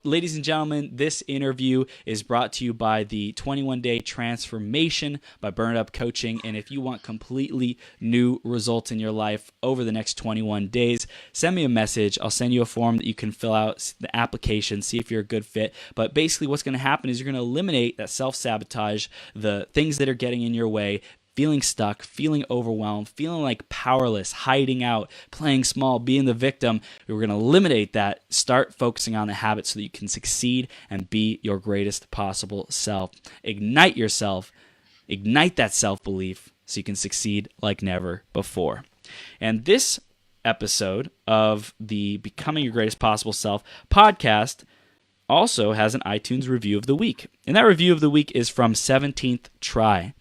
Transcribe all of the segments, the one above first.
ladies and gentlemen, this interview is brought to you by the 21-Day Transformation by Burn Up Coaching. And if you want completely new results in your life over the next 21 days, send me a message. I'll send you a form that you can fill out, the application, see if you're a good fit. But basically what's going to happen is you're going to eliminate that self-sabotage, the things that are getting in your way, feeling stuck, feeling overwhelmed, feeling like powerless, hiding out, playing small, being the victim. We're going to eliminate that, start focusing on the habits so that you can succeed and be your greatest possible self. Ignite yourself, ignite that self-belief so you can succeed like never before. And this episode of the Becoming Your Greatest Possible Self podcast also has an iTunes review of the week. And that review of the week is from 17th Try.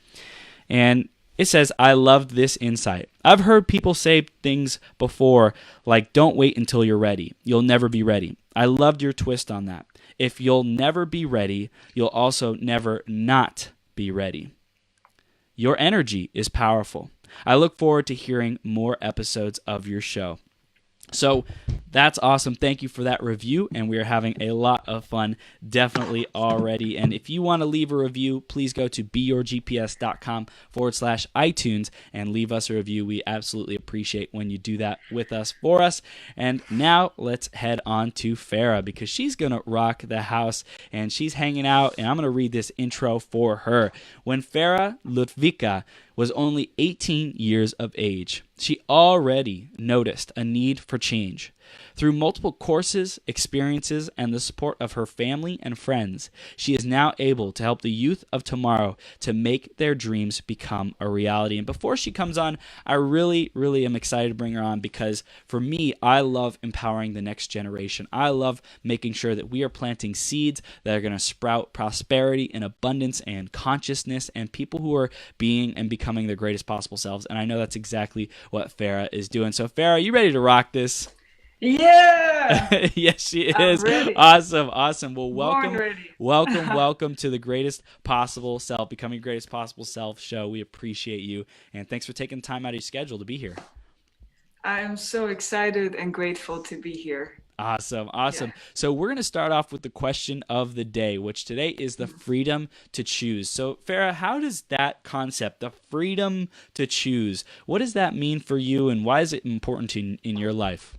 And it says, I loved this insight. I've heard people say things before like, don't wait until you're ready. You'll never be ready. I loved your twist on that. If you'll never be ready, you'll also never not be ready. Your energy is powerful. I look forward to hearing more episodes of your show. So that's awesome. Thank you for that review, and we are having a lot of fun definitely already. And if you want to leave a review, please go to beyourgps.com/iTunes and leave us a review. We absolutely appreciate when you do that with us, for us. And now let's head on to Farah, because she's going to rock the house, and she's hanging out, and I'm going to read this intro for her. When Farah Lutvica was only 18 years of age, she already noticed a need for change. Through multiple courses, experiences, and the support of her family and friends, she is now able to help the youth of tomorrow to make their dreams become a reality. And before she comes on, I really am excited to bring her on, because for me, I love empowering the next generation. I love making sure that we are planting seeds that are going to sprout prosperity and abundance and consciousness and people who are being and becoming their greatest possible selves. And I know that's exactly what Farah is doing. So Farah, you ready to rock this? Yeah, Yes, she I'm is. ready. Awesome. Well, Born ready. welcome to the Greatest Possible Self, Becoming Your Greatest Possible Self show. We appreciate you, and thanks for taking time out of your schedule to be here. I am so excited and grateful to be here. Awesome. Yeah. So we're going to start off with the question of the day, which today is the freedom to choose. So Farah, how does that concept, the freedom to choose, what does that mean for you, and why is it important in your life?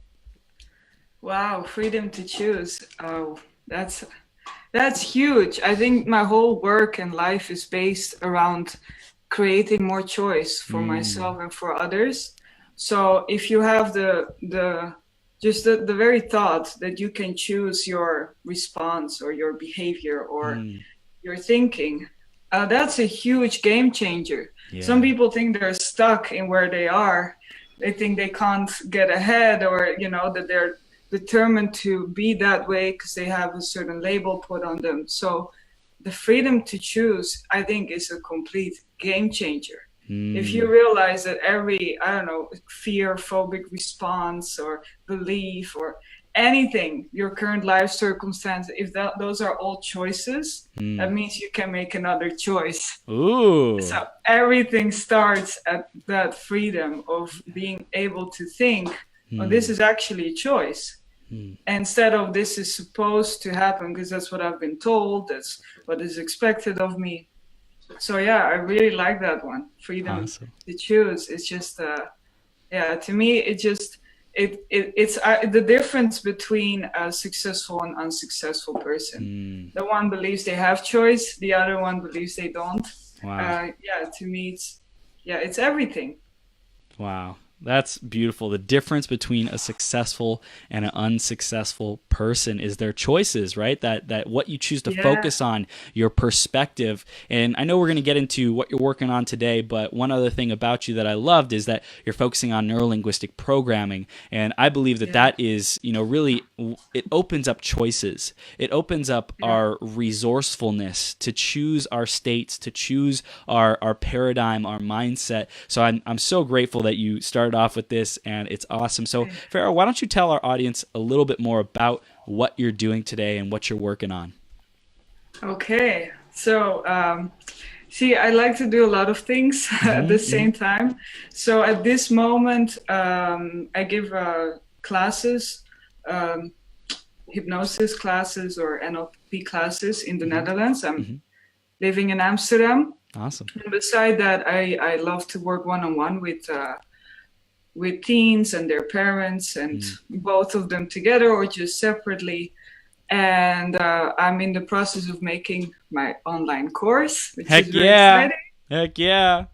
Wow, freedom to choose. Oh, that's huge. I think my whole work and life is based around creating more choice for myself and for others. So if you have the very thought that you can choose your response or your behavior or your thinking, that's a huge game changer. Yeah. Some people think they're stuck in where they are. They think they can't get ahead, or that they're determined to be that way because they have a certain label put on them. So the freedom to choose, I think, is a complete game changer. If you realize that every, fear phobic response or belief or anything, your current life circumstance, if those are all choices, that means you can make another choice. Ooh. So everything starts at that freedom of being able to think, oh, this is actually a choice. Instead of this is supposed to happen because that's what I've been told, that's what is expected of me. So yeah, I really like that one. Freedom to choose. It's just, to me, it's the difference between a successful and unsuccessful person. The one believes they have choice, the other one believes they don't. Wow. To me, it's everything. Wow. That's beautiful. The difference between a successful and an unsuccessful person is their choices, right? That what you choose to focus on, your perspective. And I know we're going to get into what you're working on today, but one other thing about you that I loved is that you're focusing on neuro-linguistic programming. And I believe that is, really, it opens up choices. It opens up our resourcefulness to choose our states, to choose our paradigm, our mindset. So I'm so grateful that you started off with this, and it's awesome. So Farah, why don't you tell our audience a little bit more about what you're doing today and what you're working on? Okay, so I like to do a lot of things at the same time. So at this moment, I give classes hypnosis classes or NLP classes in the Netherlands. I'm living in Amsterdam. Awesome. And beside that, I love to work one-on-one with teens and their parents, and both of them together or just separately. And I'm in the process of making my online course, which is very exciting. Heck yeah.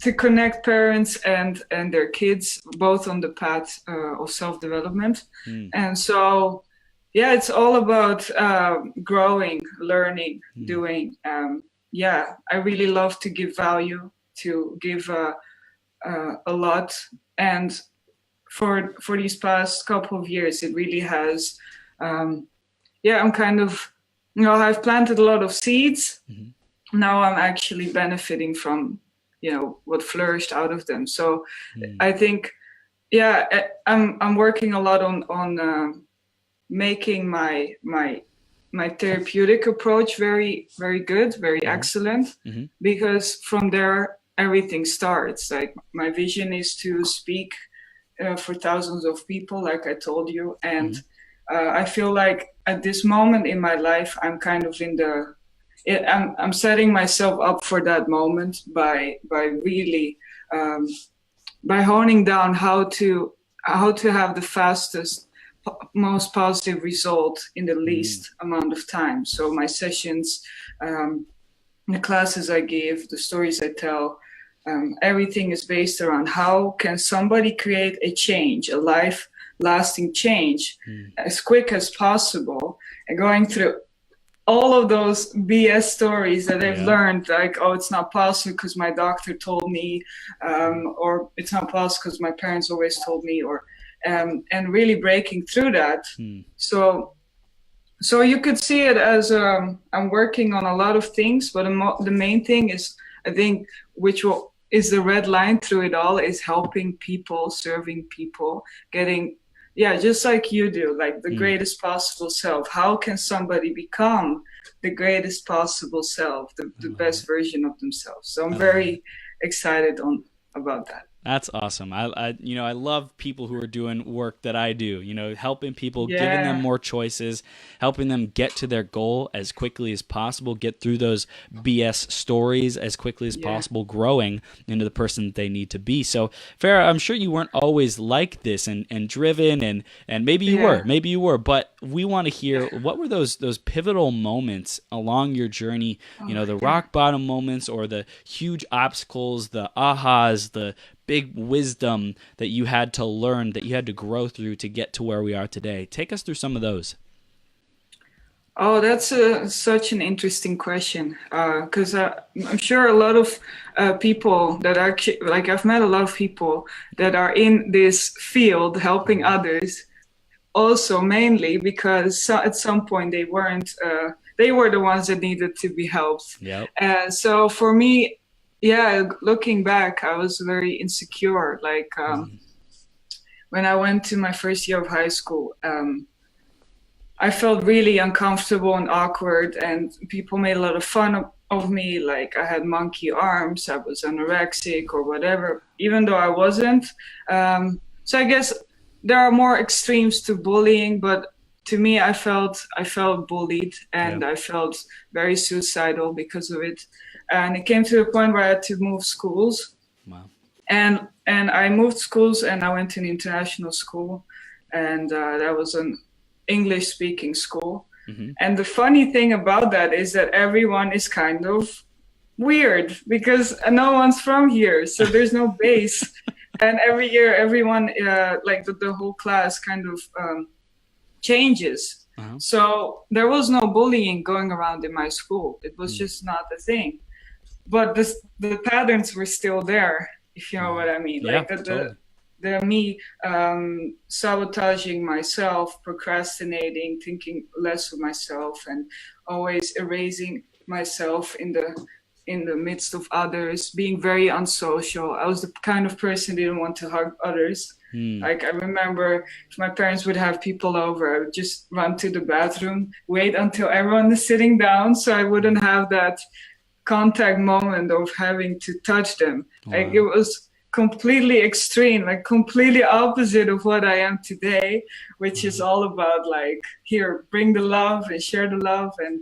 To connect parents and their kids both on the path of self-development. And so, yeah, it's all about growing, learning, doing. I really love to give value, to give a lot. And for these past couple of years, it really has, I'm kind of, I've planted a lot of seeds. Now I'm actually benefiting from, what flourished out of them. So I think, I'm working a lot on making my therapeutic approach very, very good, very excellent, because from there, everything starts. Like, my vision is to speak for thousands of people, like I told you. And I feel like at this moment in my life, I'm kind of I'm setting myself up for that moment by really by honing down how to have the fastest, most positive result in the least amount of time. So my sessions, the classes I give, the stories I tell, everything is based around how can somebody create a change, a life-lasting change, as quick as possible, and going through all of those BS stories that I've learned, like, oh, it's not possible because my doctor told me, or it's not possible because my parents always told me, or and really breaking through that. So you could see it as I'm working on a lot of things, but the main thing is, I think, is the red line through it all, is helping people, serving people, getting, just like you do, like the greatest possible self. How can somebody become the greatest possible self, the best version of themselves? So I'm very excited about that. That's awesome. I love people who are doing work that I do, helping people, giving them more choices, helping them get to their goal as quickly as possible, get through those BS stories as quickly as possible, growing into the person that they need to be. So, Farah, I'm sure you weren't always like this and driven, and maybe you were, but we want to hear, what were those pivotal moments along your journey, the rock bottom moments, or the huge obstacles, the ahas, the big wisdom that you had to learn, that you had to grow through to get to where we are today. Take us through some of those. Oh, that's such an interesting question, because I'm sure a lot of people that actually, like, I've met a lot of people that are in this field helping others, also mainly because at some point they weren't, they were the ones that needed to be helped. So for me, looking back, I was very insecure. Like, when I went to my first year of high school, I felt really uncomfortable and awkward, and people made a lot of fun of me. Like, I had monkey arms, I was anorexic or whatever, even though I wasn't. So I guess there are more extremes to bullying, but to me, I felt bullied, and I felt very suicidal because of it. And it came to a point where I had to move schools. Wow. And I moved schools, and I went to an international school, and that was an English-speaking school. And the funny thing about that is that everyone is kind of weird because no one's from here, so there's no base. And every year, everyone, like the whole class kind of changes. So there was no bullying going around in my school. It was just not a thing. But the patterns were still there, if you know what I mean. Like the me sabotaging myself, procrastinating, thinking less of myself, and always erasing myself in the midst of others, being very unsocial. I was the kind of person who didn't want to hug others. Like, I remember if my parents would have people over, I would just run to the bathroom, wait until everyone is sitting down so I wouldn't have that contact moment of having to touch them. Like, it was completely extreme, like completely opposite of what I am today, which is all about like, here, bring the love and share the love and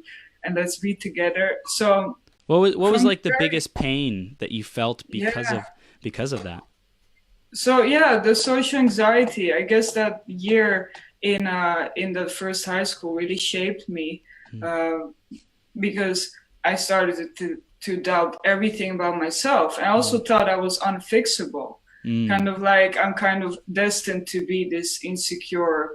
let's be together. So what was like the very, biggest pain that you felt yeah. because of that? So yeah, the social anxiety, I guess that year in the first high school really shaped me, uh, because I started to doubt everything about myself. I also thought I was unfixable. Kind of like I'm kind of destined to be this insecure,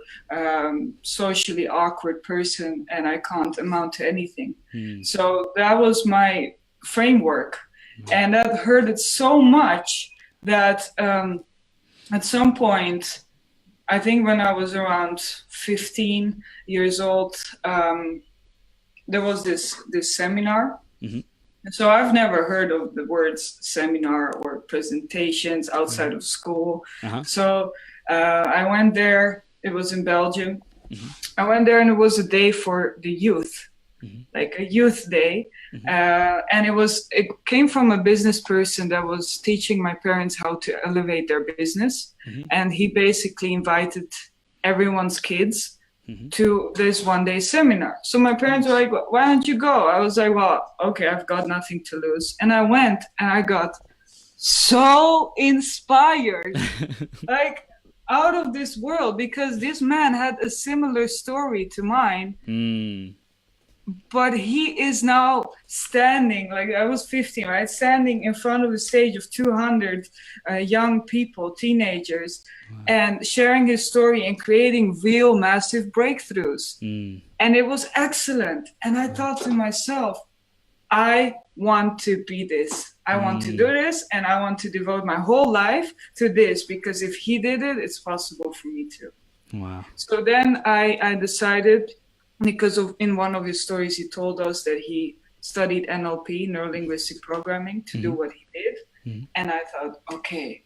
socially awkward person, and I can't amount to anything. So that was my framework, and that hurted so much that at some point, I think when I was around 15 years old, there was this seminar. So I've never heard of the words seminar or presentations outside of school. So I went there. It was in Belgium. I went there, and it was a day for the youth, like a youth day. And it came from a business person that was teaching my parents how to elevate their business. And he basically invited everyone's kids to this one-day seminar. So my parents were like, why don't you go? I was like, well, okay, I've got nothing to lose. And I went, and I got so inspired, like out of this world, because this man had a similar story to mine. But he is now standing, like I was 15, right? Standing in front of a stage of 200 young people, teenagers, and sharing his story and creating real massive breakthroughs. And it was excellent. And I thought to myself, I want to be this. I want to do this, and I want to devote my whole life to this, because if he did it, it's possible for me too. Wow. So then I decided, because in one of his stories, he told us that he studied NLP, neuro-linguistic programming, to do what he did. And I thought, okay,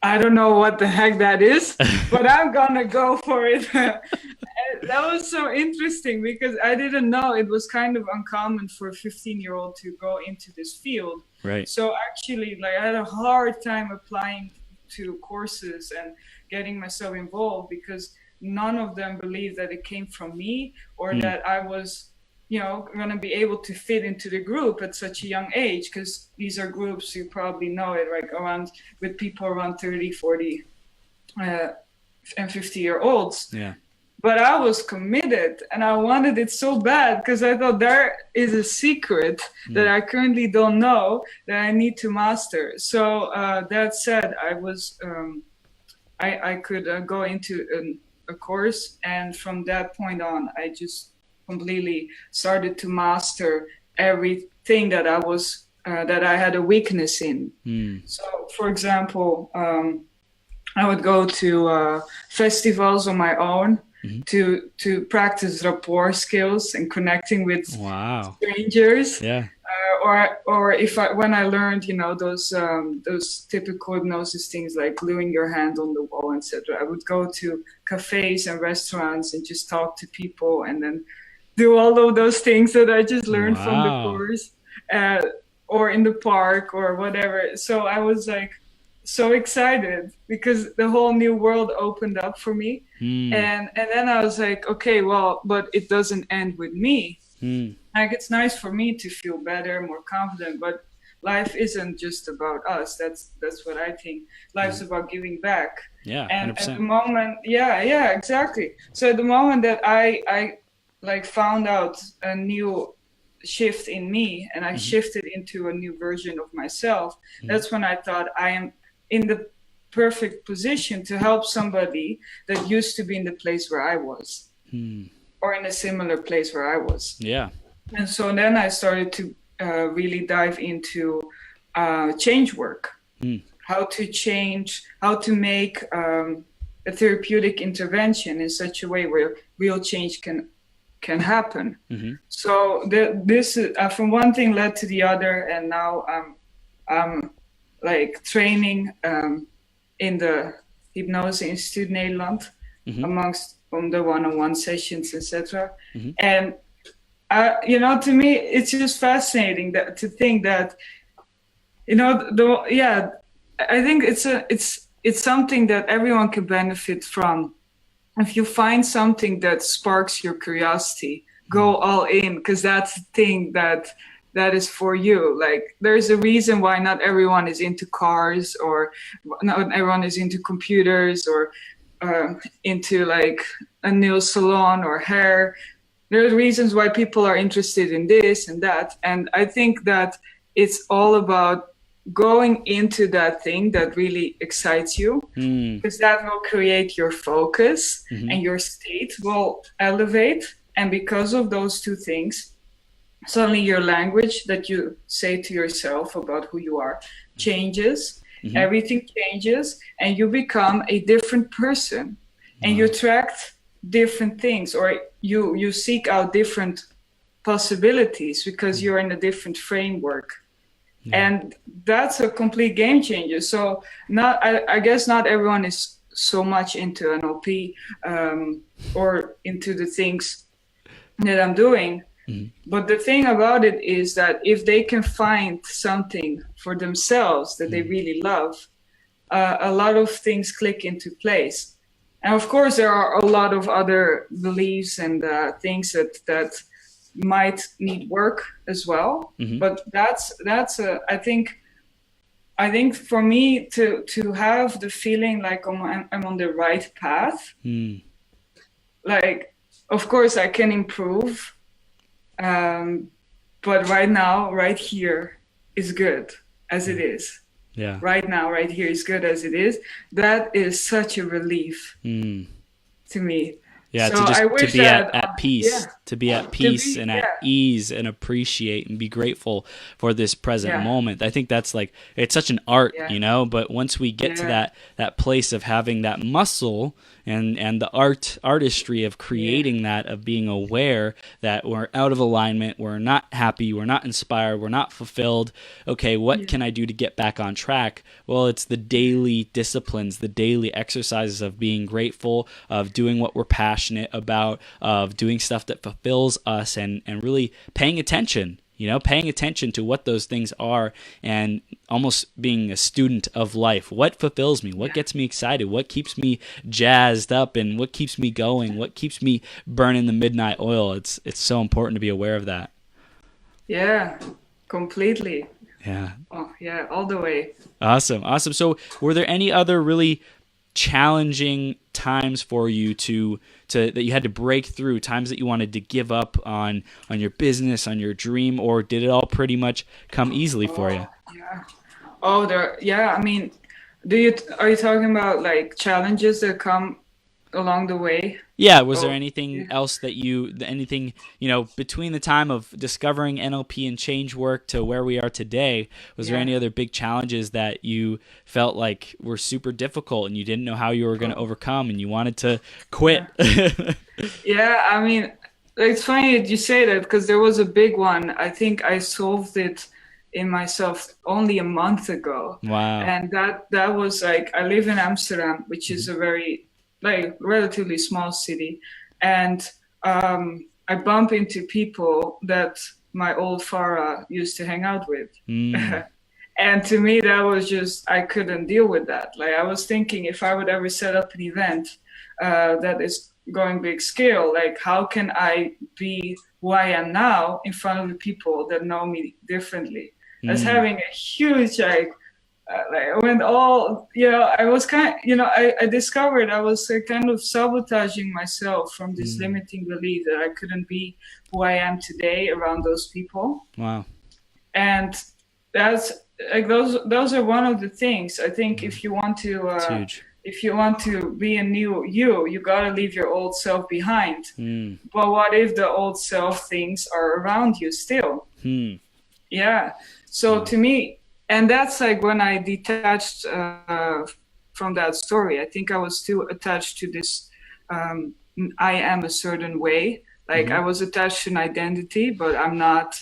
I don't know what the heck that is, but I'm gonna go for it. That was so interesting, because I didn't know it was kind of uncommon for a 15-year-old to go into this field. Right. So actually, like, I had a hard time applying to courses and getting myself involved, because none of them believed that it came from me, or that I was, going to be able to fit into the group at such a young age, because these are groups, you probably know it, like with people around 30, 40, and 50-year-olds. Yeah. But I was committed, and I wanted it so bad, because I thought there is a secret that I currently don't know that I need to master. So that said, I could go into a course, and from that point on, I just completely started to master everything that I had a weakness in. So, for example, I would go to festivals on my own to practice rapport skills and connecting with strangers. Yeah. Or when I learned, those typical hypnosis things like gluing your hand on the wall, etc. I would go to cafes and restaurants and just talk to people, and then do all of those things that I just learned from the course, or in the park or whatever. So I was like so excited, because the whole new world opened up for me. And then I was like, okay, well, but it doesn't end with me. Like, it's nice for me to feel better, more confident, but life isn't just about us. That's what I think. Life's about giving back. Yeah, and 100%. at the moment, yeah, exactly. So at the moment that I like found out a new shift in me, and I shifted into a new version of myself, that's when I thought I am in the perfect position to help somebody that used to be in the place where I was, or in a similar place where I was. Yeah. And so then I started to really dive into change work, how to change, how to make a therapeutic intervention in such a way where real change can happen. So this from one thing led to the other, and now I'm like training in the Hypnose Institute Nederland, amongst the one-on-one sessions, etc. And to me, it's just fascinating to think that, I think it's something that everyone can benefit from. If you find something that sparks your curiosity, go all in, because that's the thing that is for you. Like, there's a reason why not everyone is into cars, or not everyone is into computers, or into like a nail salon or hair. There are reasons why people are interested in this and that. And I think that it's all about going into that thing that really excites you, because that will create your focus, and your state will elevate. And because of those two things, suddenly your language that you say to yourself about who you are changes. Everything changes, and you become a different person, and you attract different things, or you seek out different possibilities because you're in a different framework. And that's a complete game changer. So I guess not everyone is so much into NLP or into the things that I'm doing. But the thing about it is that if they can find something for themselves that they really love, a lot of things click into place. And of course, there are a lot of other beliefs and things that might need work as well. But that's I think for me to have the feeling like I'm on the right path. Like, of course, I can improve. But right now, right here is good as it is. Yeah. Right now, right here is good as it is. That is such a relief to me. Yeah, so to be at peace, yeah. to be at peace and at ease, and appreciate and be grateful for this present moment. I think that's like, it's such an art, you know, but once we get to that place of having that muscle and the artistry of creating that, of being aware that we're out of alignment, we're not happy, we're not inspired, we're not fulfilled. Okay, what can I do to get back on track? Well, it's the daily disciplines, the daily exercises of being grateful, of doing what we're passionate about, of doing stuff that fulfills us, and really paying attention. You know, paying attention to what those things are, and almost being a student of life. What fulfills me? What gets me excited? What keeps me jazzed up? And what keeps me going? What keeps me burning the midnight oil? It's so important to be aware of that. Yeah, completely. Yeah. Oh, yeah, all the way. Awesome. So were there any other really challenging times for you to that you had to break through, times that you wanted to give up on your business, on your dream, or did it all pretty much come easily for you? Yeah. I mean, are you talking about like challenges that come along the way? Yeah, was there anything else that anything, you know, between the time of discovering NLP and change work to where we are today, was there any other big challenges that you felt like were super difficult and you didn't know how you were going to overcome and you wanted to quit? Yeah, I mean, it's funny that you say that, because there was a big one. I think I solved it in myself only a month ago. Wow. And that was like, I live in Amsterdam, which is a very like relatively small city, and I bump into people that my old Farah used to hang out with. And to me, that was just, I couldn't deal with that. Like, I was thinking, if I would ever set up an event that is going big scale, like, how can I be who I am now in front of the people that know me differently? That's having a huge, like I went all, I was I discovered I was kind of sabotaging myself from this limiting belief that I couldn't be who I am today around those people. Wow. And that's like, those are one of the things. I think if you want to be a new you gotta leave your old self behind. But what if the old self things are around you still? Yeah. So to me, and that's like when I detached from that story. I think I was still attached to this, I am a certain way. Like, I was attached to an identity, but I'm not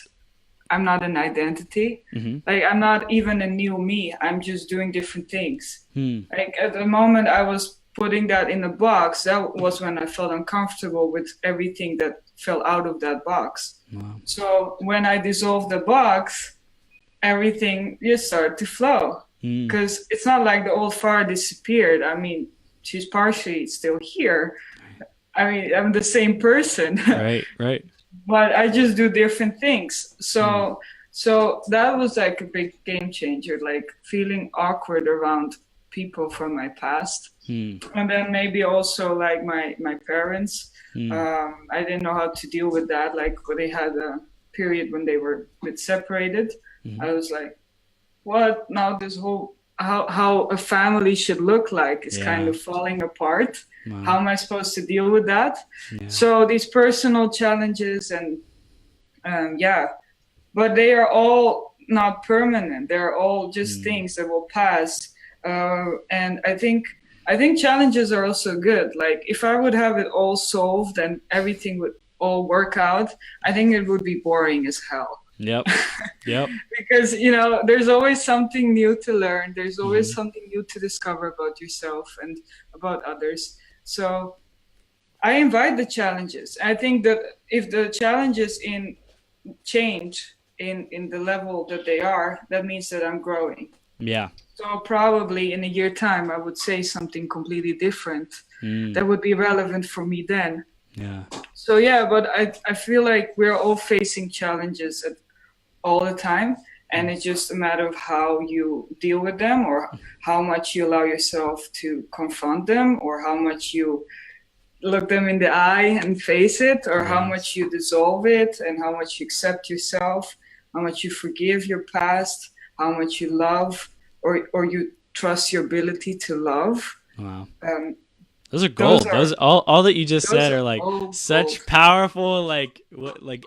an identity. Like, I'm not even a new me. I'm just doing different things. Like, at the moment I was putting that in a box, that was when I felt uncomfortable with everything that fell out of that box. Wow. So when I dissolved the box, everything just started to flow. because it's not like the old Farah disappeared. I mean, she's partially still here. I mean, I'm the same person. Right. But I just do different things. So that was like a big game changer, like feeling awkward around people from my past. And then maybe also like my parents. I didn't know how to deal with that. Like when they had a period when they were a bit separated, I was like, what? Now this whole how a family should look like is kind of falling apart. Wow. How am I supposed to deal with that? So these personal challenges and but they are all not permanent. They're all just things that will pass. And I think challenges are also good. Like if I would have it all solved and everything would all work out, I think it would be boring as hell. Yep. Because, there's always something new to learn. There's always something new to discover about yourself and about others. So I invite the challenges. I think that if the challenges change in the level that they are, that means that I'm growing. Yeah. So probably in a year time, I would say something completely different that would be relevant for me then. Yeah. So but I feel like we're all facing challenges all the time. And it's just a matter of how you deal with them, or how much you allow yourself to confront them, or how much you look them in the eye and face it, or how much you dissolve it, and how much you accept yourself, how much you forgive your past, how much you love, or you trust your ability to love. Wow. Those are gold. Those all that you just said are like such powerful, like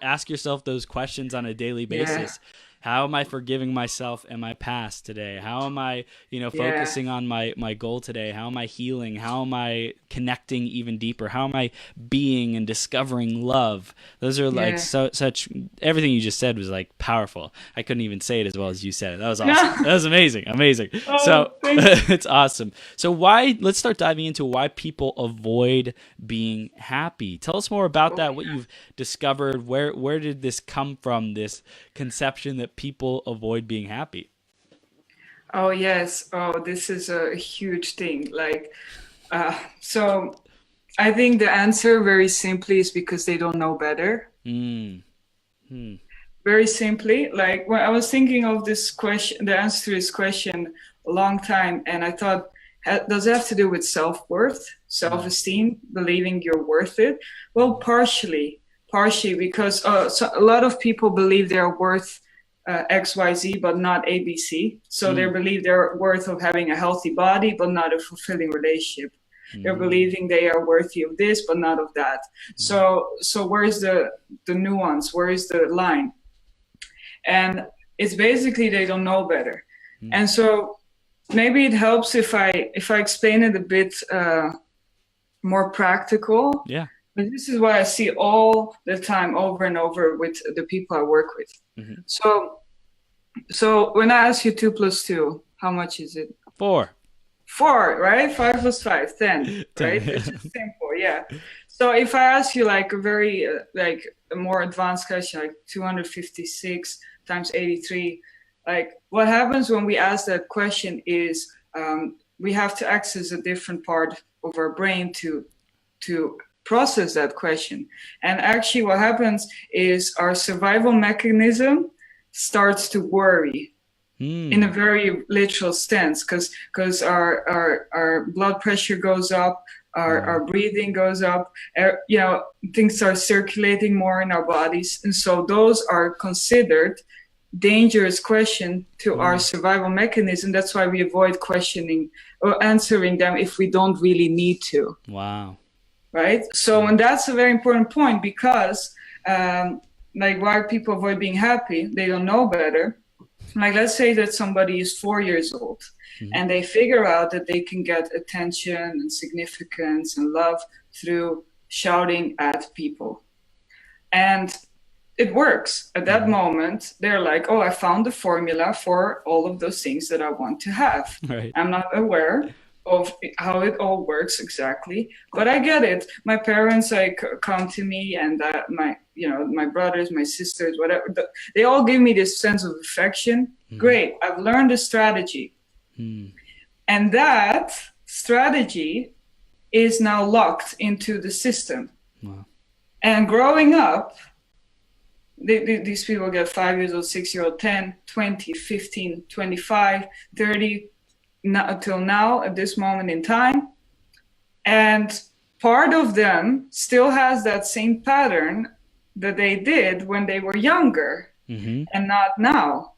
ask yourself those questions on a daily basis. How am I forgiving myself and my past today? How am I, focusing on my goal today? How am I healing? How am I connecting even deeper? How am I being and discovering love? Those are like such, everything you just said was like powerful. I couldn't even say it as well as you said it. That was awesome. That was amazing. So it's awesome. So let's start diving into why people avoid being happy. Tell us more about that, what you've discovered. Where did this come from, this conception that people avoid being happy? Oh, yes. Oh, this is a huge thing. Like, so I think the answer very simply is because they don't know better. Very simply, like when I was thinking of this question, the answer to this question a long time, and I thought, does it have to do with self-worth, self-esteem, believing you're worth it? Well, partially, because a lot of people believe they're worth XYZ, but not ABC. So they believe they're worth of having a healthy body, but not a fulfilling relationship. They're believing they are worthy of this, but not of that. So where's the nuance? Where is the line? And it's basically they don't know better. And so maybe it helps if I explain it a bit more practical. Yeah. But this is what I see all the time, over and over, with the people I work with. So when I ask you 2 + 2, how much is it? 4. 4, right? 5 + 5, 10, right? It's just simple, yeah. So if I ask you like a very a more advanced question, like 256 times 83, like what happens when we ask that question is we have to access a different part of our brain to process that question. And actually what happens is our survival mechanism starts to worry in a very literal sense, because our blood pressure goes up, our breathing goes up, things start circulating more in our bodies. And so those are considered dangerous question to our survival mechanism. That's why we avoid questioning or answering them if we don't really need to. Wow. Right? So, and that's a very important point, because why people avoid being happy, they don't know better. Like, let's say that somebody is 4 years old and they figure out that they can get attention and significance and love through shouting at people. And it works. At that moment, they're like, oh, I found the formula for all of those things that I want to have. Right. I'm not aware of how it all works exactly, but I get it. My parents come to me, and my brothers, my sisters, whatever, they all give me this sense of affection. Great, I've learned the strategy. And that strategy is now locked into the system. Wow. And growing up, these people get 5 years old, 6 year old, 10, 20, 15, 25, 30, until now, at this moment in time. And part of them still has that same pattern that they did when they were younger, and not now.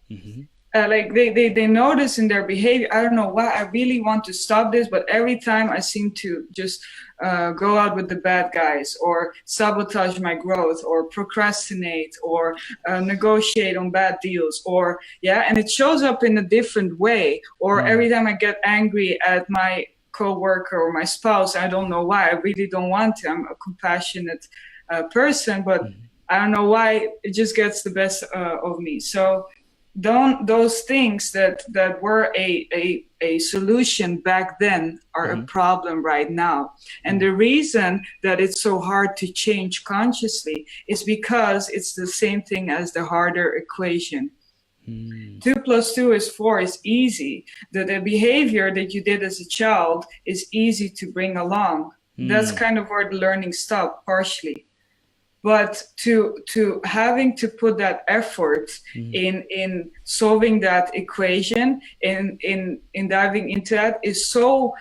Like they notice in their behavior, I don't know why, I really want to stop this, but every time I seem to just go out with the bad guys, or sabotage my growth, or procrastinate, or negotiate on bad deals, or and it shows up in a different way. Or every time I get angry at my coworker or my spouse, I don't know why, I really don't want to. I'm a compassionate person, but I don't know why, it just gets the best of me. So those things that were a solution back then are a problem right now. And the reason that it's so hard to change consciously is because it's the same thing as the harder equation. 2 + 2 is 4 is easy. The behavior that you did as a child is easy to bring along. That's kind of where the learning stopped partially. But to having to put that effort in solving that equation, in diving into that, is so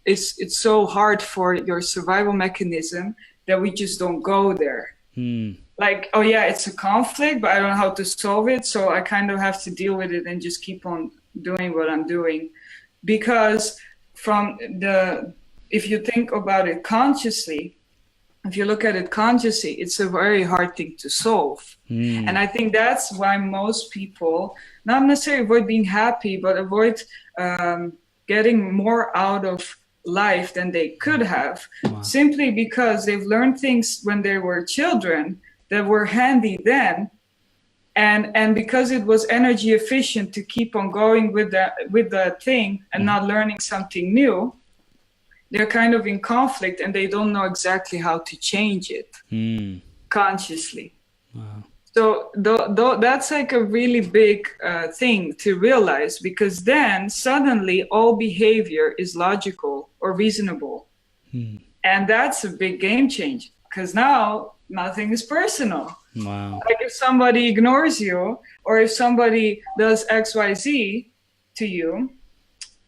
it's so hard for your survival mechanism that we just don't go there. Like, oh yeah, it's a conflict, but I don't know how to solve it, so I kind of have to deal with it and just keep on doing what I'm doing. Because if you think about it consciously, if you look at it consciously, it's a very hard thing to solve. And I think that's why most people not necessarily avoid being happy, but avoid getting more out of life than they could have, simply because they've learned things when they were children that were handy then. And because it was energy efficient to keep on going with that thing and not learning something new, they're kind of in conflict and they don't know exactly how to change it consciously. Wow. So that's like a really big thing to realize, because then suddenly all behavior is logical or reasonable. And that's a big game changer, because now nothing is personal. Wow. Like if somebody ignores you, or if somebody does XYZ to you,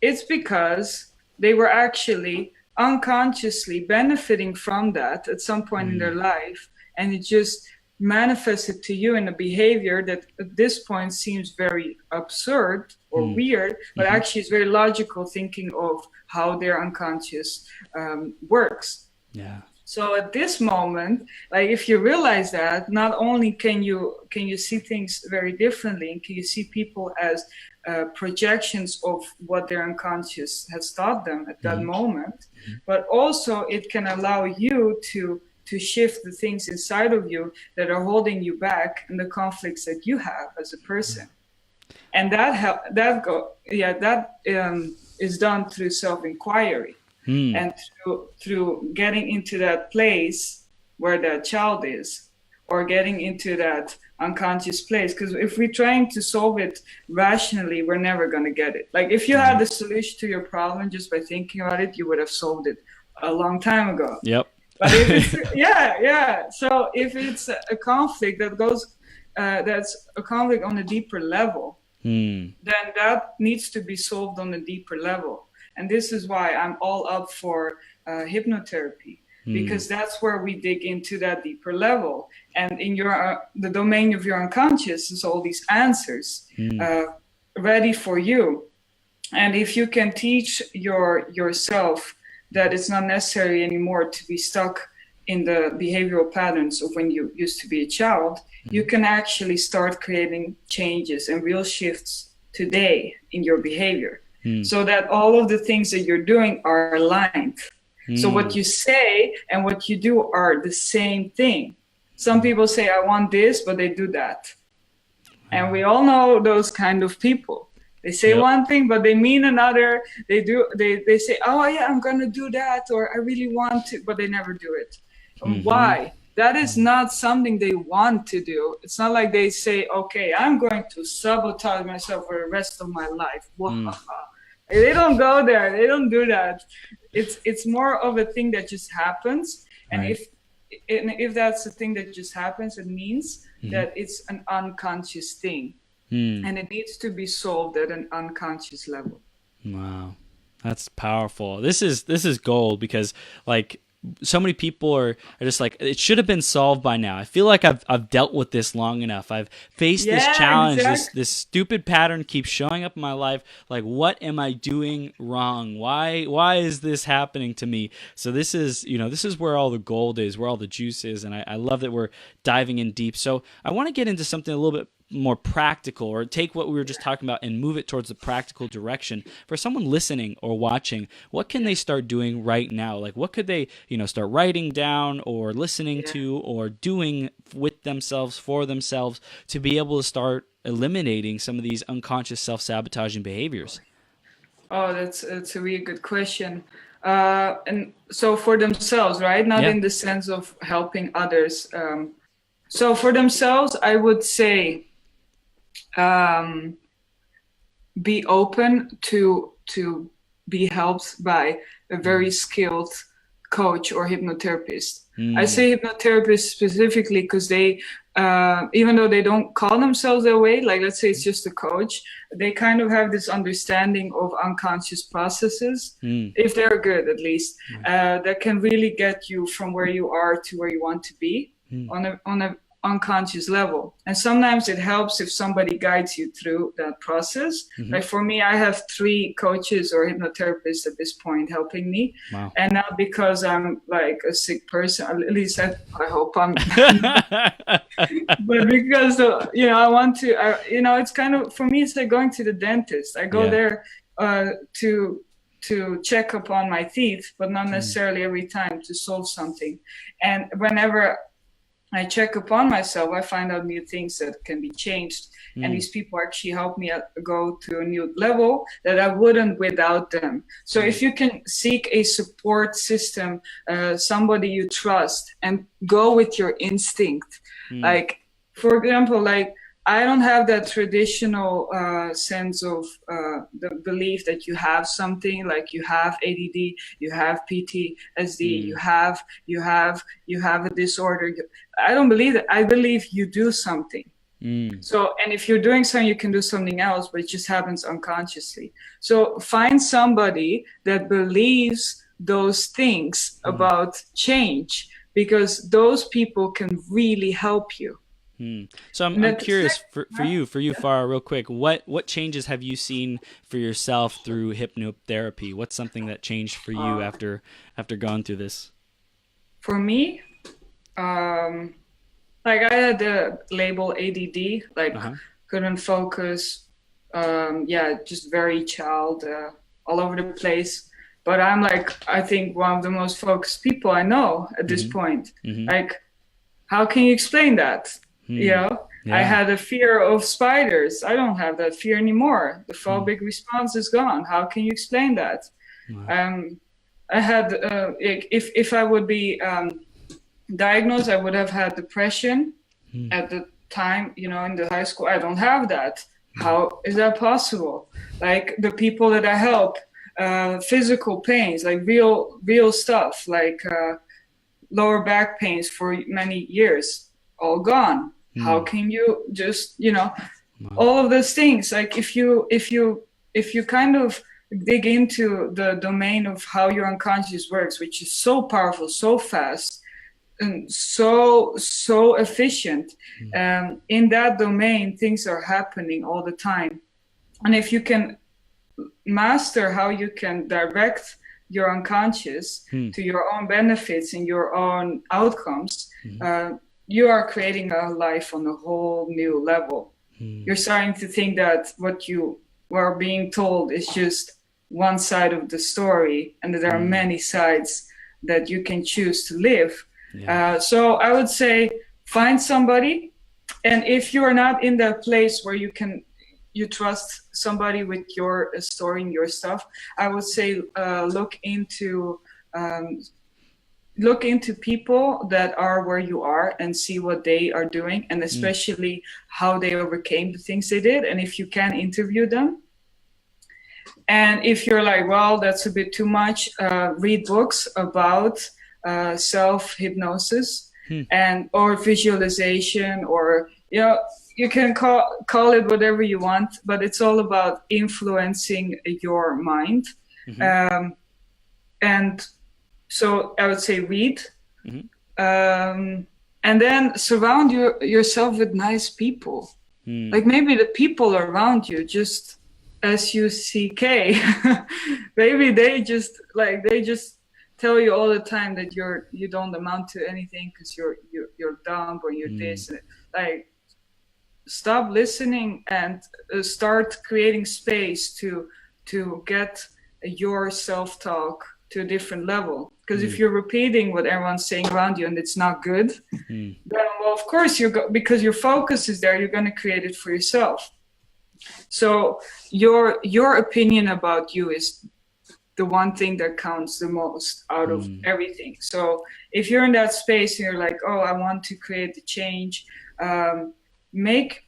it's because they were actually unconsciously benefiting from that at some point in their life, and it just manifested to you in a behavior that at this point seems very absurd or weird, but actually is very logical, thinking of how their unconscious works. Yeah. So at this moment, like if you realize that, not only can you see things very differently, and can you see people as projections of what their unconscious has taught them at that moment, but also it can allow you to shift the things inside of you that are holding you back, and the conflicts that you have as a person. And that is done through self-inquiry. And through getting into that place where that child is, or getting into that unconscious place. Because if we're trying to solve it rationally, we're never going to get it. Like if you had the solution to your problem just by thinking about it, you would have solved it a long time ago. Yep. But if it's, so if it's a conflict that goes, that's a conflict on a deeper level, then that needs to be solved on a deeper level. And this is why I'm all up for hypnotherapy, because that's where we dig into that deeper level. And in the domain of your unconscious is all these answers ready for you. And if you can teach yourself that it's not necessary anymore to be stuck in the behavioral patterns of when you used to be a child, you can actually start creating changes and real shifts today in your behavior. So that all of the things that you're doing are aligned. So what you say and what you do are the same thing. Some people say, I want this, but they do that. And we all know those kind of people. They say one thing, but they mean another. They say, oh yeah, I'm going to do that, or I really want to, but they never do it. Why? that is not something they want to do. It's not like they say, okay, I'm going to sabotage myself for the rest of my life. They don't go there. They don't do that. It's more of a thing that just happens. And if that's the thing that just happens, it means that it's an unconscious thing. And it needs to be solved at an unconscious level. Wow. That's powerful. This is gold, because like so many people are just like, it should have been solved by now. I feel like I've dealt with this long enough. I've faced this challenge. Exactly. This stupid pattern keeps showing up in my life. Like, what am I doing wrong? Why is this happening to me? So this is where all the gold is, where all the juice is. And I love that we're diving in deep. So I want to get into something a little bit more practical, or take what we were just talking about and move it towards the practical direction. For someone listening or watching, what can they start doing right now? Like, what could they, start writing down or listening to or doing with themselves, for themselves, to be able to start eliminating some of these unconscious self-sabotaging behaviors? Oh, that's a really good question. And so for themselves, right? Not in the sense of helping others. So for themselves, I would say, be open to be helped by a very skilled coach or hypnotherapist. I say hypnotherapist specifically because they, even though they don't call themselves that way, like let's say it's just a coach, they kind of have this understanding of unconscious processes, if they're good at least, that can really get you from where you are to where you want to be on a unconscious level. And sometimes it helps if somebody guides you through that process. Like for me, I have 3 coaches or hypnotherapists at this point helping me. Wow. And not because I'm like a sick person, at least I hope I'm but because I want to, it's kind of, for me, it's like going to the dentist. I go there to check upon my teeth, but not necessarily every time to solve something. And whenever I check upon myself, I find out new things that can be changed. And these people actually help me go to a new level that I wouldn't without them. So if you can seek a support system, somebody you trust, and go with your instinct. Like, for example, like I don't have that traditional sense of the belief that you have something, like you have ADD, you have PTSD, you have a disorder. I don't believe that. I believe you do something. So, and if you're doing something, you can do something else, but it just happens unconsciously. So find somebody that believes those things about change, because those people can really help you. So I'm curious for you, Farah, real quick. What changes have you seen for yourself through hypnotherapy? What's something that changed for you after going through this? For me, like I had the label ADD, like couldn't focus, just very child, all over the place. But I'm like, I think one of the most focused people I know at this point. Like, how can you explain that? I had a fear of spiders. I don't have that fear anymore. The phobic response is gone. How can you explain that? I had, if I would be diagnosed, I would have had depression at the time, in the high school. I don't have that. How is that possible? Like the people that I help, physical pains, like real stuff, like lower back pains for many years, all gone. How can you just, all of those things, like if you kind of dig into the domain of how your unconscious works, which is so powerful, so fast, and so efficient, in that domain, things are happening all the time. And if you can master how you can direct your unconscious to your own benefits and your own outcomes, you are creating a life on a whole new level. You're starting to think that what you were being told is just one side of the story, and that there are many sides that you can choose to live. So I would say find somebody, and if you are not in that place where you trust somebody with your story and your stuff, I would say look into look into people that are where you are and see what they are doing, and especially how they overcame the things they did. And if you can, interview them. And if you're like, well, that's a bit too much, read books about self-hypnosis and or visualization, or you can call it whatever you want, but it's all about influencing your mind. And so I would say read, and then surround yourself with nice people. Like maybe the people around you, just SUCK, maybe they just tell you all the time that you don't amount to anything because you're dumb or you're this. Like, stop listening and start creating space to get your self-talk to a different level. Because if you're repeating what everyone's saying around you and it's not good, then, well, of course because your focus is there, you're going to create it for yourself. So your opinion about you is the one thing that counts the most out of everything. So if you're in that space and you're like, oh, I want to create the change, make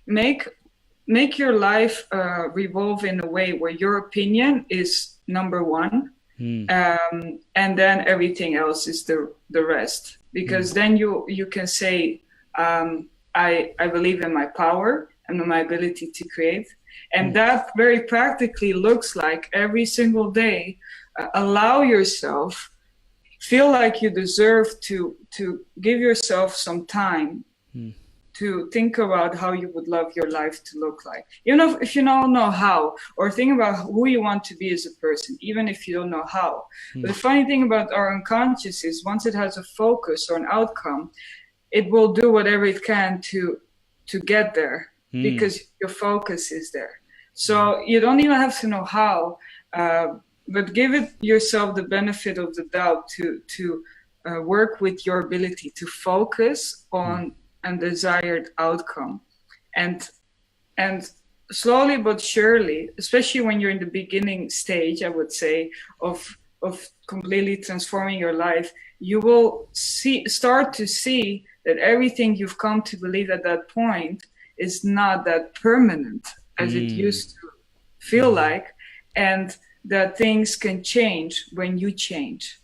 your life revolve in a way where your opinion is number one. And then everything else is the rest, because then you can say, I believe in my power and my ability to create. And that very practically looks like every single day, allow yourself, feel like you deserve to give yourself some time to think about how you would love your life to look like. Even if you don't know how, or think about who you want to be as a person, even if you don't know how. But the funny thing about our unconscious is once it has a focus or an outcome, it will do whatever it can to get there, because your focus is there. So you don't even have to know how, but give it yourself the benefit of the doubt to work with your ability to focus on a desired outcome. And slowly but surely, especially when you're in the beginning stage, I would say, of completely transforming your life, you will start to see that everything you've come to believe at that point is not that permanent as it used to feel like, and that things can change when you change.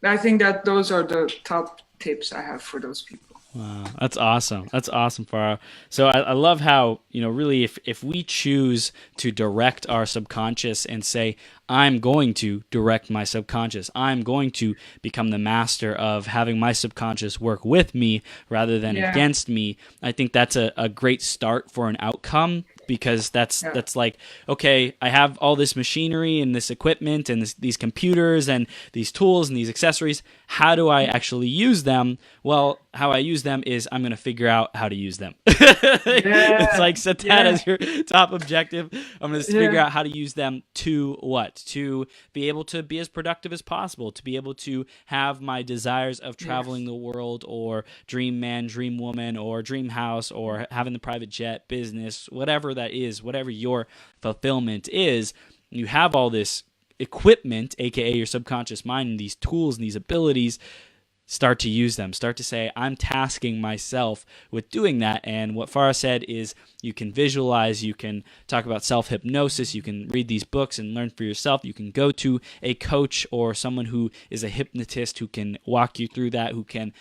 I think that those are the top tips I have for those people. Wow, that's awesome. That's awesome, Farah. So I love how, really if we choose to direct our subconscious and say, I'm going to direct my subconscious, I'm going to become the master of having my subconscious work with me rather than against me, I think that's a great start for an outcome. Because that's like, okay, I have all this machinery and this equipment and these computers and these tools and these accessories. How do I actually use them? Well, how I use them is I'm going to figure out how to use them. It's like, set that as your top objective. I'm going to figure out how to use them to what? To be able to be as productive as possible, to be able to have my desires of traveling the world, or dream man, dream woman, or dream house, or having the private jet, business, whatever that is, whatever your fulfillment is. You have all this equipment, aka your subconscious mind, and these tools and these abilities. Start to use them. Start to say, I'm tasking myself with doing that. And what Farah said is, you can visualize, you can talk about self-hypnosis, you can read these books and learn for yourself. You can go to a coach or someone who is a hypnotist who can walk you through that, who can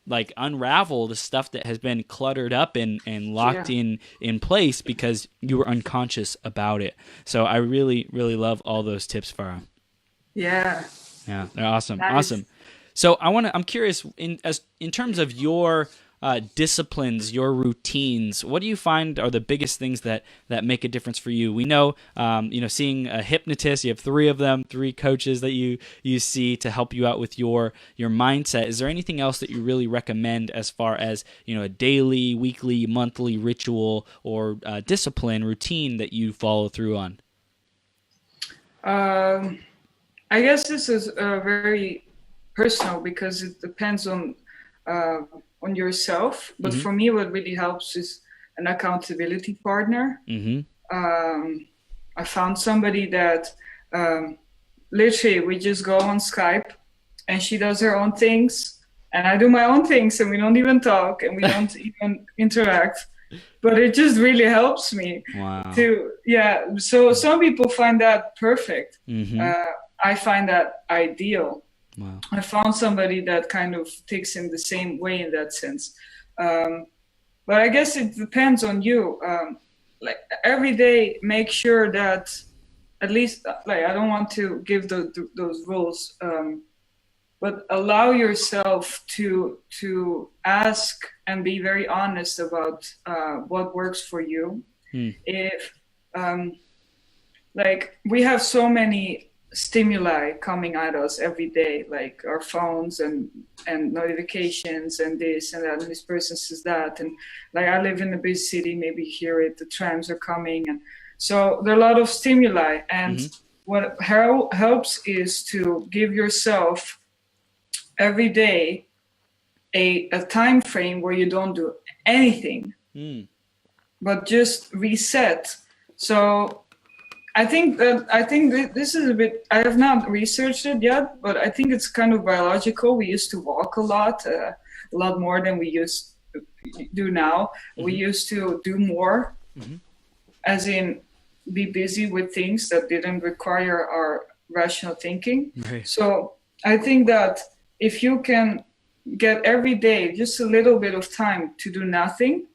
like unravel the stuff that has been cluttered up and locked in place because you were unconscious about it. So I really, really love all those tips, Farah. Yeah, they're awesome. Awesome. So I'm curious, in terms of your disciplines, your routines, what do you find are the biggest things that make a difference for you? We know, seeing a hypnotist, you have 3 of them, 3 coaches that you see to help you out with your mindset. Is there anything else that you really recommend as far as, a daily, weekly, monthly ritual or discipline routine that you follow through on? I guess this is very personal because it depends on yourself. But for me, what really helps is an accountability partner. I found somebody that literally we just go on Skype and she does her own things, and I do my own things, and we don't even talk, and we don't even interact. But it just really helps me to, so some people find that perfect. I find that ideal. I found somebody that kind of ticks in the same way in that sense. But I guess it depends on you. Like every day, make sure that at least, like, I don't want to give those rules, but allow yourself to ask and be very honest about what works for you. If like we have so many stimuli coming at us every day, like our phones and notifications and this and that, and this person says that, and like I live in a big city, maybe you hear it, the trams are coming, and so there are a lot of stimuli, and what helps is to give yourself every day a time frame where you don't do anything, but just reset. So I think this is a bit, I have not researched it yet, but I think it's kind of biological. We used to walk a lot more than we used to do now. We used to do more, as in be busy with things that didn't require our rational thinking. So I think that if you can get every day just a little bit of time to do nothing,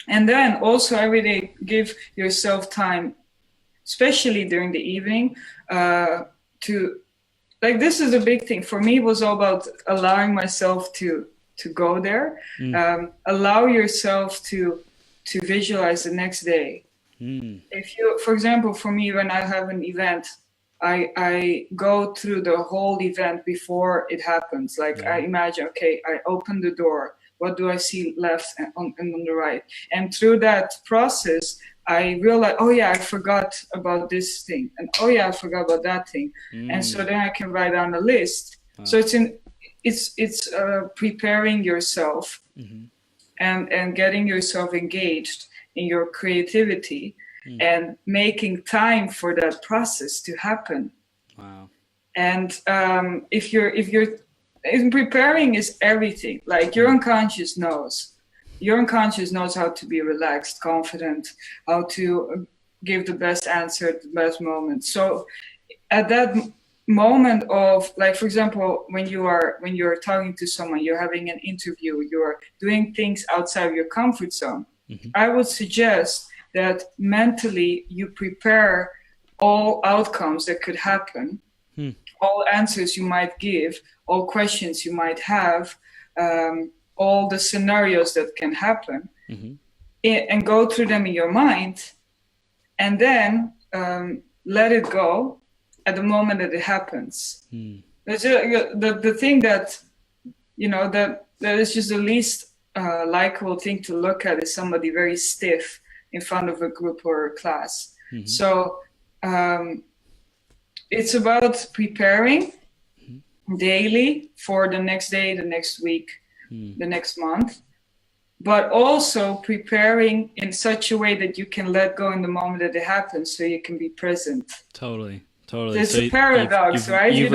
and then also every day give yourself time, especially during the evening, to, like, this is a big thing for me. It was all about allowing myself to go there. Allow yourself to visualize the next day. If you, for example, for me, when I have an event, I go through the whole event before it happens. Like I imagine, okay, I open the door. What do I see left and on the right? And through that process, I realized, oh yeah, I forgot about this thing, and oh yeah, I forgot about that thing, and so then I can write down a list. So it's preparing yourself and getting yourself engaged in your creativity and making time for that process to happen. And if you're preparing is everything. Like your unconscious knows. Your unconscious knows how to be relaxed, confident, how to give the best answer at the best moment. So at that moment of, like, for example, when you're talking to someone, you're having an interview, you're doing things outside of your comfort zone, I would suggest that mentally you prepare all outcomes that could happen, all answers you might give, all questions you might have, all the scenarios that can happen, and go through them in your mind, and then let it go at the moment that it happens. The thing that, that is just the least likable thing to look at is somebody very stiff in front of a group or a class. So it's about preparing daily for the next day, the next week, the next month, but also preparing in such a way that you can let go in the moment that it happens, so you can be present. Totally. It's a paradox, right? You've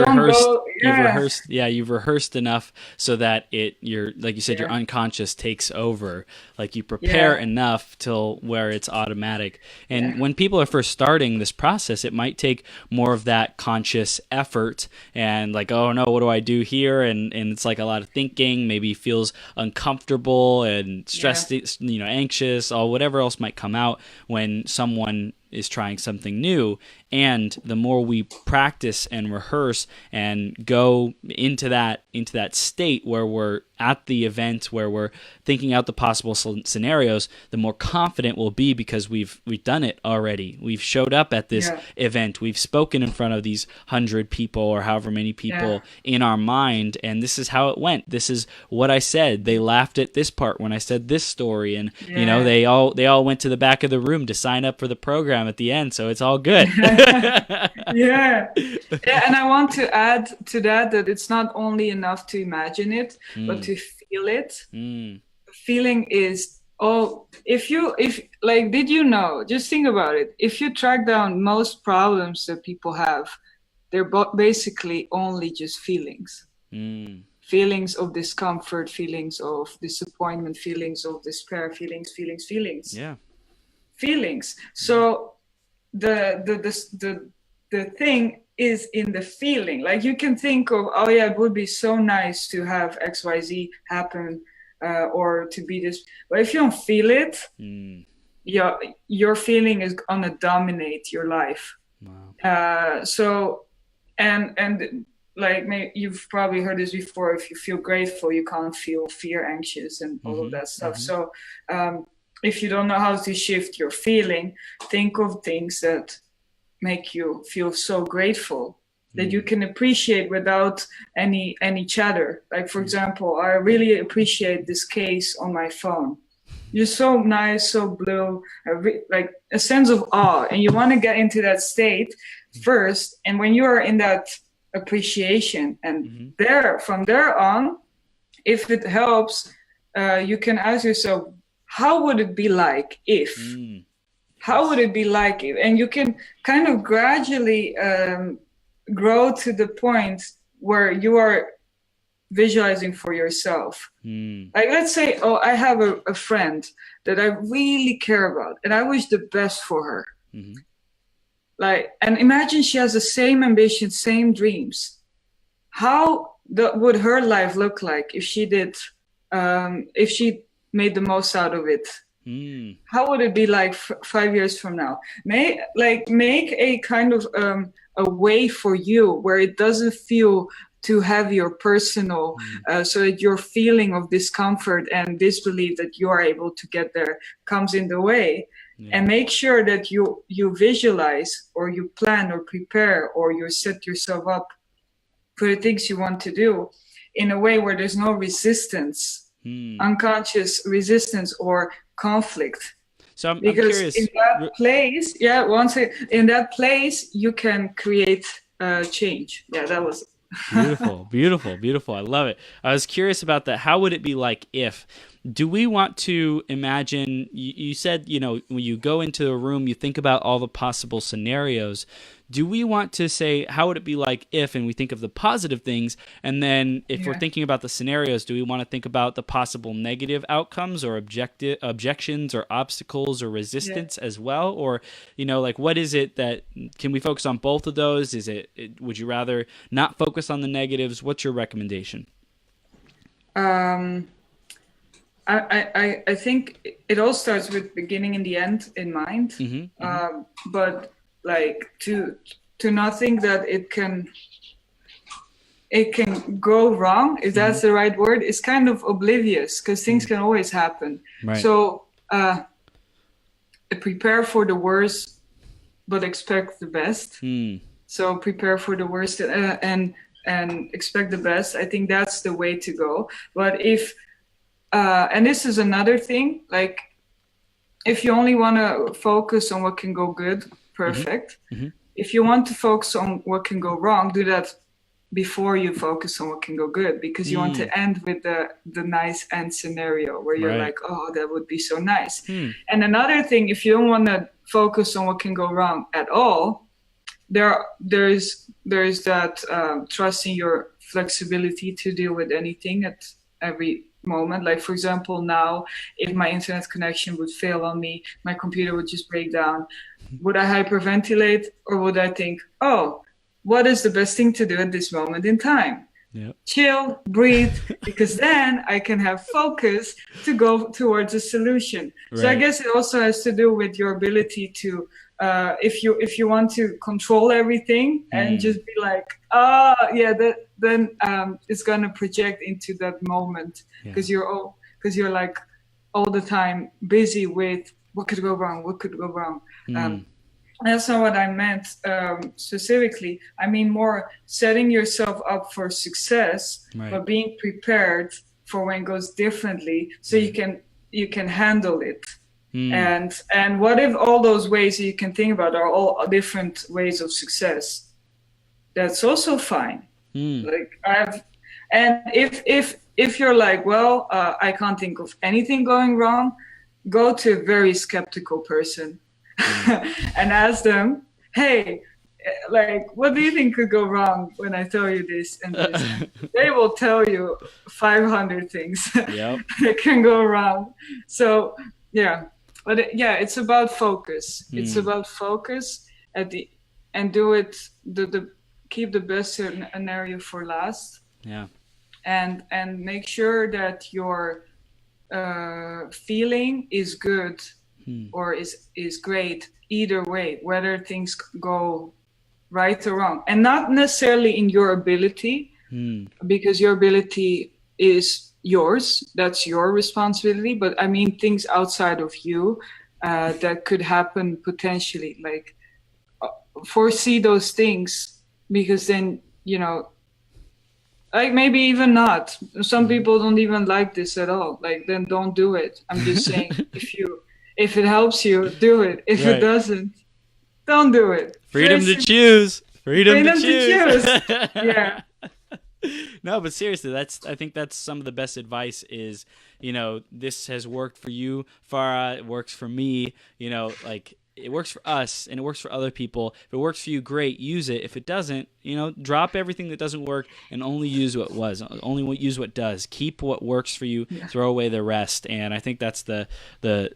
rehearsed enough so that you're like you said, your unconscious takes over. Like you prepare enough till where it's automatic. And when people are first starting this process, it might take more of that conscious effort and like, oh no, what do I do here? And it's like a lot of thinking, maybe feels uncomfortable and stressed, anxious, or whatever else might come out when someone is trying something new. And the more we practice and rehearse and go into that state where we're at the event, where we're thinking out the possible scenarios, the more confident we'll be because we've done it already. We've showed up at this event. We've spoken in front of these 100 people or however many people in our mind, and this is how it went. This is what I said. They laughed at this part when I said this story, and they all went to the back of the room to sign up for the program at the end, so it's all good. And I want to add to that it's not only enough to imagine it, but to feel it. Feeling is did you know, just think about it, if you track down most problems that people have, they're basically only just feelings. Feelings of discomfort, feelings of disappointment, feelings of despair, feelings. Yeah. Feelings. So the thing is in the feeling. Like you can think of, oh yeah, it would be so nice to have XYZ happen, or to be this, but if you don't feel it, your feeling is gonna dominate your life. Wow. So and like you've probably heard this before, if you feel grateful, you can't feel fear, anxious, and all of that stuff. So if you don't know how to shift your feeling, think of things that make you feel so grateful that you can appreciate without any chatter. Like, for example, I really appreciate this case on my phone. You're so nice, so blue, like a sense of awe. And you want to get into that state first. And when you are in that appreciation, and from there on, if it helps, you can ask yourself, how would it be like if? How would it be like if? And you can kind of gradually grow to the point where you are visualizing for yourself. Like, let's say, oh, I have a friend that I really care about and I wish the best for her. Like, and imagine she has the same ambition, same dreams. How would her life look like if she did, if she made the most out of it? How would it be like 5 years from now? Make a kind of a way for you where it doesn't feel too heavy or personal, so that your feeling of discomfort and disbelief that you are able to get there comes in the way. And make sure that you visualize, or you plan or prepare, or you set yourself up for the things you want to do in a way where there's no resistance, unconscious resistance or conflict. So I'm curious. In that place, in that place, you can create change. Yeah, that was beautiful. I love it. I was curious about that. How would it be like if? Do we want to imagine, you said, when you go into a room, you think about all the possible scenarios. Do we want to say, how would it be like if, and we think of the positive things, and then if we're thinking about the scenarios, do we want to think about the possible negative outcomes or objections or obstacles or resistance as well? Or, what is it that, can we focus on both of those? Would you rather not focus on the negatives? What's your recommendation? I think it all starts with beginning and the end in mind, but like to not think that it can go wrong, if that's the right word, is kind of oblivious, because things can always happen. Right. So prepare for the worst, but expect the best. So prepare for the worst and expect the best. I think that's the way to go. But if and this is another thing, like if you only want to focus on what can go good, perfect. If you want to focus on what can go wrong, do that before you focus on what can go good, because you want to end with the nice end scenario where you're like, oh, that would be so nice. And another thing, if you don't want to focus on what can go wrong at all, there's that trusting your flexibility to deal with anything at every moment. Like, for example, now if my internet connection would fail on me, my computer would just break down, would I hyperventilate, or would I think, oh, what is the best thing to do at this moment in time? Chill, breathe, because then I can have focus to go towards a solution. So I guess it also has to do with your ability to if you want to control everything and just be like, then it's gonna project into that moment, because you're like all the time busy with what could go wrong. That's not what I meant specifically. I mean more setting yourself up for success, but being prepared for when it goes differently, so you can handle it. And what if all those ways that you can think about are all different ways of success? That's also fine. And if you're like, well, I can't think of anything going wrong, go to a very skeptical person and ask them, hey, like, what do you think could go wrong when I tell you this and this? They will tell you 500 things Yep. that can go wrong. So yeah, but it's about focus. It's about focus and do it keep the best scenario for last. Yeah. And make sure that your feeling is good or is great either way, whether things go right or wrong, and not necessarily in your ability, because your ability is yours, that's your responsibility, but I mean things outside of you that could happen potentially, like foresee those things, because then, you know, like maybe even not. Some people don't even like this at all. Like, then don't do it. I'm just saying, if it helps you, do it. If it doesn't, don't do it. Freedom to choose. Freedom to choose. Yeah. No, but seriously, I think that's some of the best advice is, you know, this has worked for you, Farah, it works for me, you know, like it works for us and it works for other people. If it works for you, great, use it. If it doesn't, you know, drop everything that doesn't work and only use what was. Only use what does. Keep what works for you, throw away the rest. And I think that's the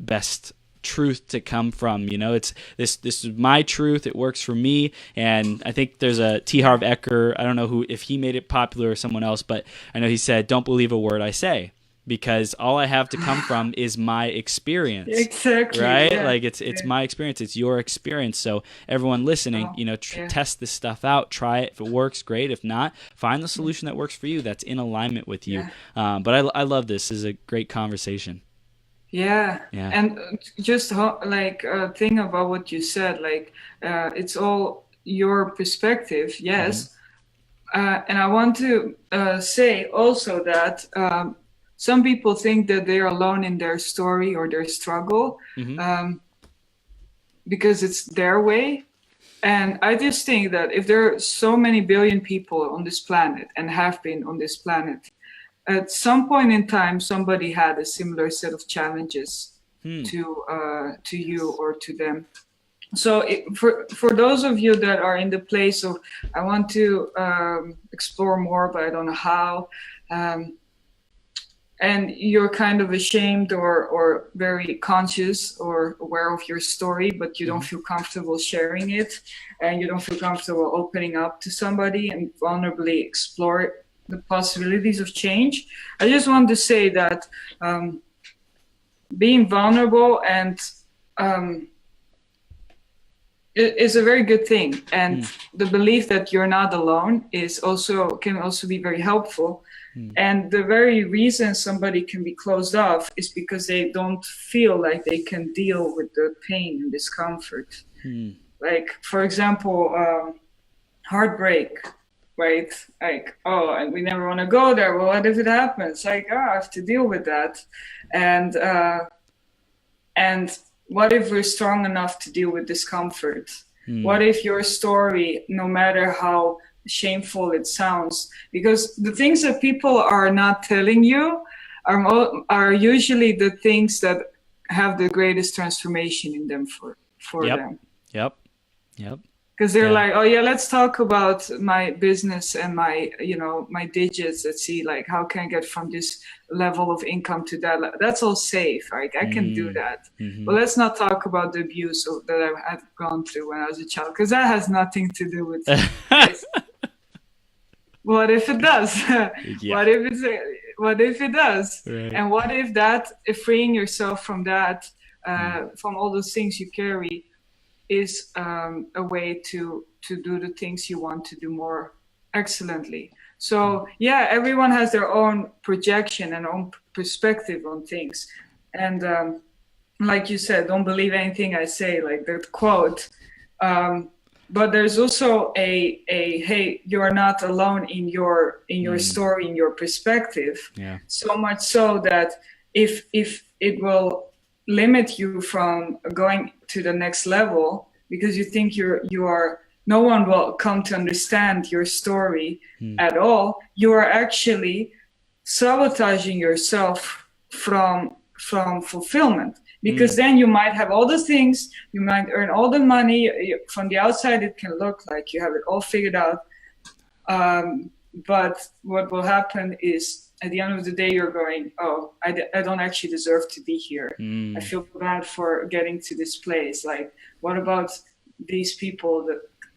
best truth to come from, you know. It's this is my truth, it works for me. And I think there's a T. Harv Eker, I don't know if he made it popular or someone else, but I know he said, don't believe a word I say, because all I have to come from is my experience. Exactly. Right? Yeah. Like it's my experience, it's your experience. So everyone listening, you know, test this stuff out, try it. If it works, great. If not, find the solution that works for you, that's in alignment with you. But I love this. This is a great conversation. Yeah. And just like thing about what you said, like it's all your perspective. Yes. And I want to say also that some people think that they are alone in their story or their struggle because it's their way. And I just think that if there are so many billion people on this planet and have been on this planet, at some point in time, somebody had a similar set of challenges to you or to them. So for those of you that are in the place of, I want to explore more, but I don't know how, and you're kind of ashamed or very conscious or aware of your story, but you don't feel comfortable sharing it, and you don't feel comfortable opening up to somebody and vulnerably explore the possibilities of change. I just want to say that being vulnerable and is a very good thing, and the belief that you're not alone can also be very helpful. And the very reason somebody can be closed off is because they don't feel like they can deal with the pain and discomfort. Like, for example, heartbreak. Right? Like, oh, and we never want to go there. Well, what if it happens? Like, I have to deal with that. And what if we're strong enough to deal with discomfort? What if your story, no matter how shameful it sounds, because the things that people are not telling you are usually the things that have the greatest transformation in them for them. Yep. Because they're like, oh yeah, let's talk about my business and my, you know, my digits. Let's see, like, how can I get from this level of income to that? That's all safe. Like, I can do that. But let's not talk about the abuse that I've gone through when I was a child, because that has nothing to do with this. What if it does? What if it does? Right. And what if freeing yourself from that, from all those things you carry, is a way to do the things you want to do more excellently. So everyone has their own projection and own perspective on things. And like you said, don't believe anything I say, like that quote. But there's also a hey, you are not alone in your story, in your perspective. Yeah. So much so that if it will limit you from going to the next level because you think no one will come to understand your story at all, you are actually sabotaging yourself from from fulfillment, because then you might have all the things, you might earn all the money. From the outside it can look like you have it all figured out, but what will happen is at the end of the day you're going, oh, I don't actually deserve to be here. I feel bad for getting to this place. Like, what about these people?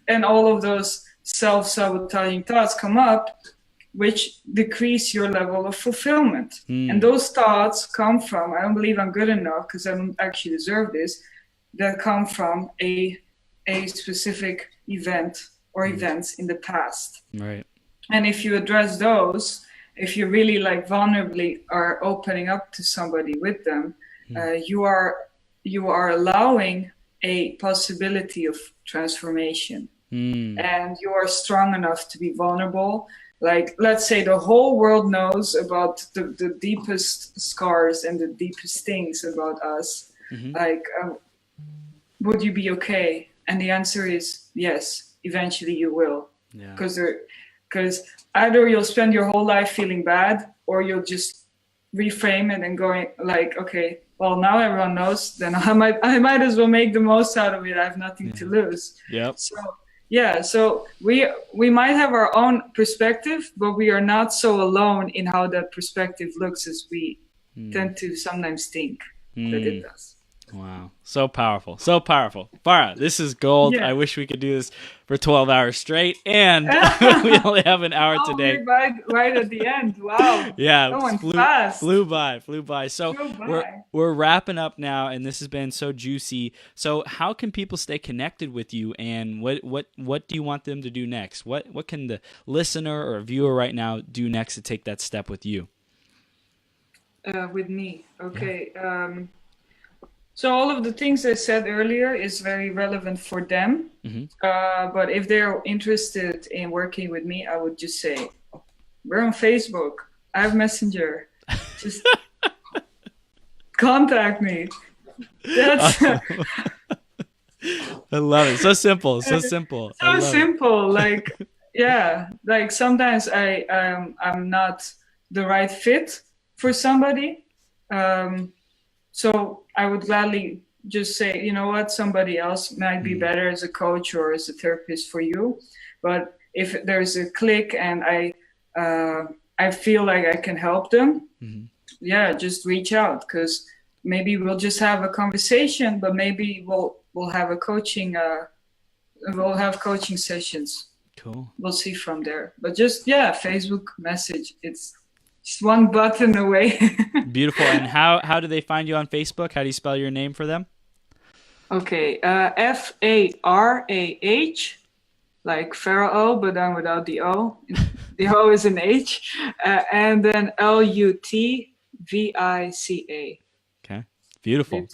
And all of those self-sabotaging thoughts come up, which decrease your level of fulfillment. And those thoughts come from, I don't believe I'm good enough because I don't actually deserve this, that come from a specific event or events in the past. Right. And if you address those, if you really like vulnerably are opening up to somebody with them, you are allowing a possibility of transformation. And you are strong enough to be vulnerable. Like, let's say the whole world knows about the deepest scars and the deepest things about us. Like, would you be okay? And the answer is yes, eventually you will. Because either you'll spend your whole life feeling bad, or you'll just reframe it and going like, okay, well, now everyone knows, then I might as well make the most out of it. I have nothing to lose. So we might have our own perspective, but we are not so alone in how that perspective looks as we tend to sometimes think that it does. Wow. So powerful. So powerful. Farah, this is gold. I wish we could do this for 12 hours straight, and we only have an hour today. Right at the end. Wow. Flew by. So we're wrapping up now, and this has been so juicy. So how can people stay connected with you, and what do you want them to do next? What can the listener or viewer right now do next to take that step with you? With me. Okay. So all of the things I said earlier is very relevant for them. But if they're interested in working with me, I would just say, we're on Facebook. I have Messenger. Just contact me. That's I love it. So simple. So simple. So simple. Like, like sometimes I'm not the right fit for somebody. So I would gladly just say, you know what, somebody else might be better as a coach or as a therapist for you. But if there's a click and I feel like I can help them, just reach out, because maybe we'll just have a conversation, but maybe we'll have a coaching we'll have coaching sessions. Cool. We'll see from there. But just Facebook message. It's just one button away. Beautiful. And how do they find you on Facebook? How do you spell your name for them? Okay, Farah, like Pharaoh, but then without the O. The O is an H. And then Lutvica. Okay. Beautiful.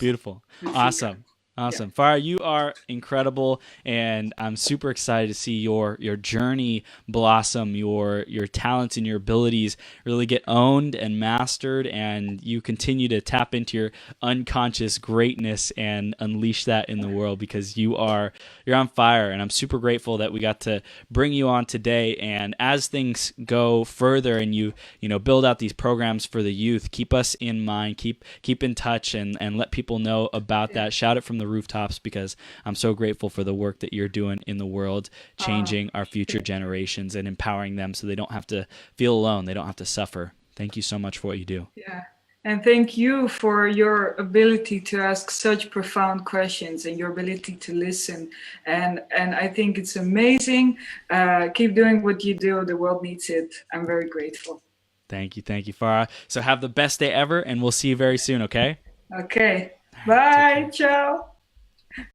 Awesome. Farah, you are incredible, and I'm super excited to see your journey blossom, your talents and your abilities really get owned and mastered, and you continue to tap into your unconscious greatness and unleash that in the world, because you're on fire, and I'm super grateful that we got to bring you on today. And as things go further and you build out these programs for the youth, keep us in mind, keep in touch, and let people know about that. Shout it from the rooftops, because I'm so grateful for the work that you're doing in the world, changing our future generations and empowering them so they don't have to feel alone, they don't have to suffer. Thank you so much for what you do. And thank you for your ability to ask such profound questions and your ability to listen. And I think it's amazing. Keep doing what you do. The world needs it. I'm very grateful. Thank you, Farah. So have the best day ever, and we'll see you very soon, okay? Okay. Bye. Ciao.